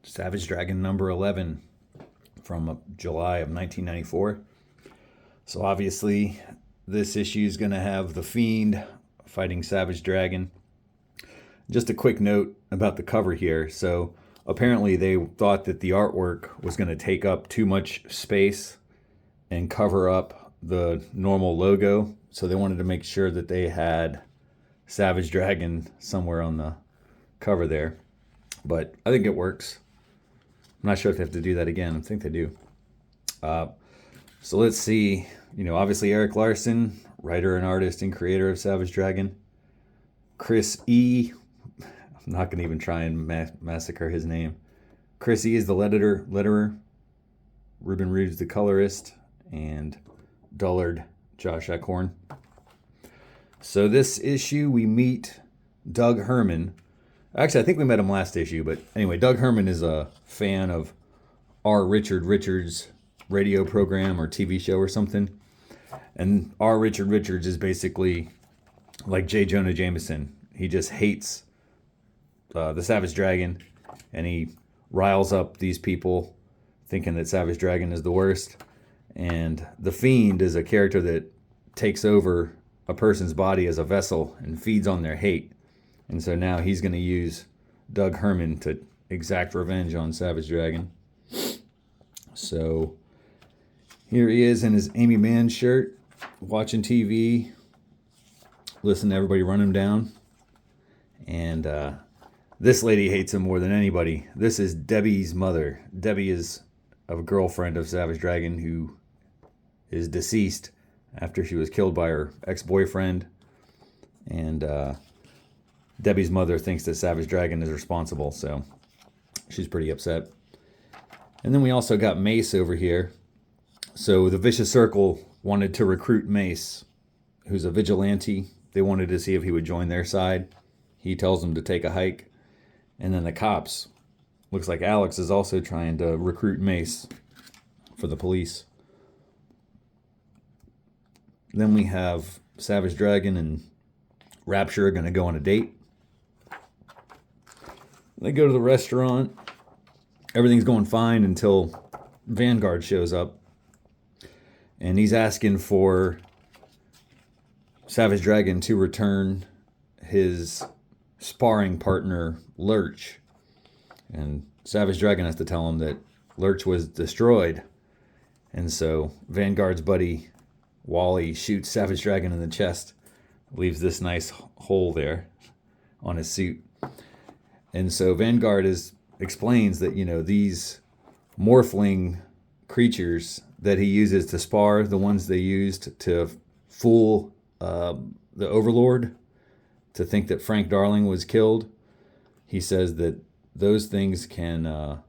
Savage Dragon number 11 from July of 1994. So obviously, this issue is going to have The Fiend fighting Savage Dragon. Just a quick note about the cover here. So apparently they thought that the artwork was going to take up too much space and cover up the normal logo. So they wanted to make sure that they had Savage Dragon somewhere on the cover there. But I think it works. I'm not sure if they have to do that again. I think they do. So let's see. Obviously Eric Larson, writer and artist and creator of Savage Dragon. Chris E. I'm not going to even try and massacre his name. Chris E. is the letterer. Ruben Reeves the colorist. And Dullard Josh Eckhorn. So this issue we meet Doug Herman. Actually, I think we met him last issue, but anyway, Doug Herman is a fan of R. Richard Richards' radio program or TV show or something. And R. Richard Richards is basically like J. Jonah Jameson. He just hates the Savage Dragon, and he riles up these people thinking that Savage Dragon is the worst. And the Fiend is a character that takes over a person's body as a vessel and feeds on their hate. And so now he's going to use Doug Herman to exact revenge on Savage Dragon. So here he is in his Amy Mann shirt, watching TV, listening to everybody run him down. And this lady hates him more than anybody. This is Debbie's mother. Debbie is a girlfriend of Savage Dragon who is deceased after she was killed by her ex-boyfriend. And Debbie's mother thinks that Savage Dragon is responsible, so she's pretty upset. And then we also got Mace over here. So the Vicious Circle wanted to recruit Mace, who's a vigilante. They wanted to see if he would join their side. He tells them to take a hike. And then the cops, looks like Alex is also trying to recruit Mace for the police. Then we have Savage Dragon and Rapture going to go on a date. They go to the restaurant. Everything's going fine until Vanguard shows up. And he's asking for Savage Dragon to return his sparring partner, Lurch. And Savage Dragon has to tell him that Lurch was destroyed. And so Vanguard's buddy, Wally, shoots Savage Dragon in the chest. Leaves this nice hole there on his suit. And so Vanguard explains that, these morphling creatures that he uses to spar, the ones they used to fool the Overlord to think that Frank Darling was killed, he says that those things can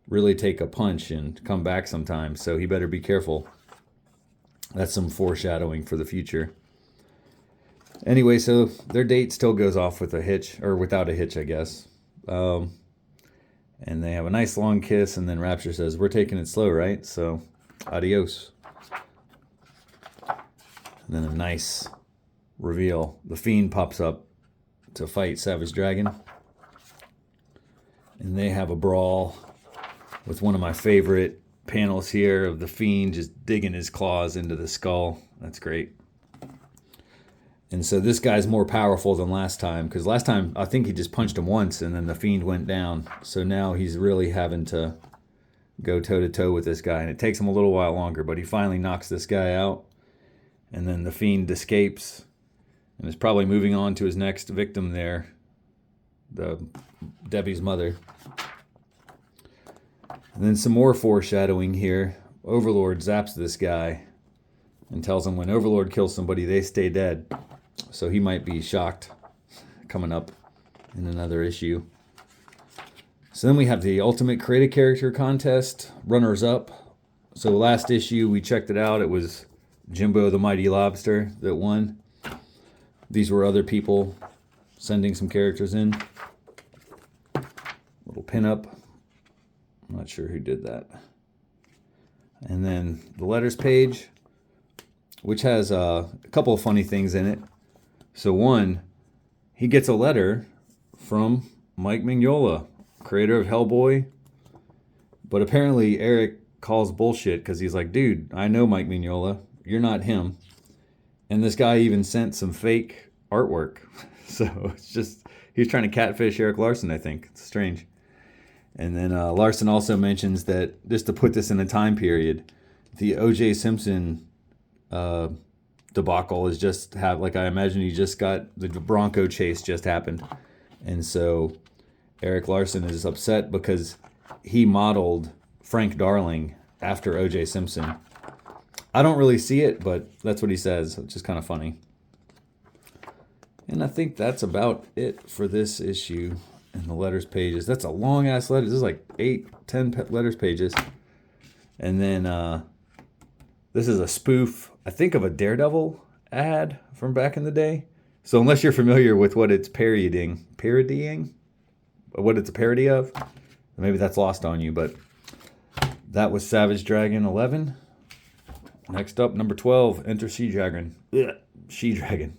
really take a punch and come back sometimes, so he better be careful. That's some foreshadowing for the future. Anyway, so their date still goes off with a hitch, or without a hitch, I guess. And they have a nice long kiss, and then Rapture says, "We're taking it slow, right? So, adios." And then a nice reveal. The Fiend pops up to fight Savage Dragon. And they have a brawl with one of my favorite panels here of the Fiend just digging his claws into the skull. That's great. And so this guy's more powerful than last time, because last time I think he just punched him once and then the Fiend went down. So now he's really having to go toe-to-toe with this guy. And it takes him a little while longer, but he finally knocks this guy out. And then the Fiend escapes and is probably moving on to his next victim there, Debbie's mother. And then some more foreshadowing here. Overlord zaps this guy and tells him when Overlord kills somebody, they stay dead. So he might be shocked coming up in another issue. So then we have the Ultimate Create a Character contest, runners up. So last issue, we checked it out. It was Jimbo the Mighty Lobster that won. These were other people sending some characters in. Little pinup. I'm not sure who did that. And then the letters page, which has a couple of funny things in it. So one, he gets a letter from Mike Mignola, creator of Hellboy. But apparently Eric calls bullshit because he's like, dude, I know Mike Mignola. You're not him. And this guy even sent some fake artwork. So it's just, he was trying to catfish Eric Larson, I think. It's strange. And then Larson also mentions that, just to put this in a time period, the O.J. Simpson debacle is just like I imagine he just got, the Bronco chase just happened. And so Eric Larson is upset because he modeled Frank Darling after O.J. Simpson. I don't really see it, but that's what he says. It's just kind of funny. And I think that's about it for this issue and the letters pages. That's a long ass letter. This is like 8-10 letters pages. And then this is a spoof, I think, of a Daredevil ad from back in the day. So unless you're familiar with what it's parodying, what it's a parody of, maybe that's lost on you. But that was Savage Dragon 11. Next up, number 12, Enter She-Dragon. She-Dragon.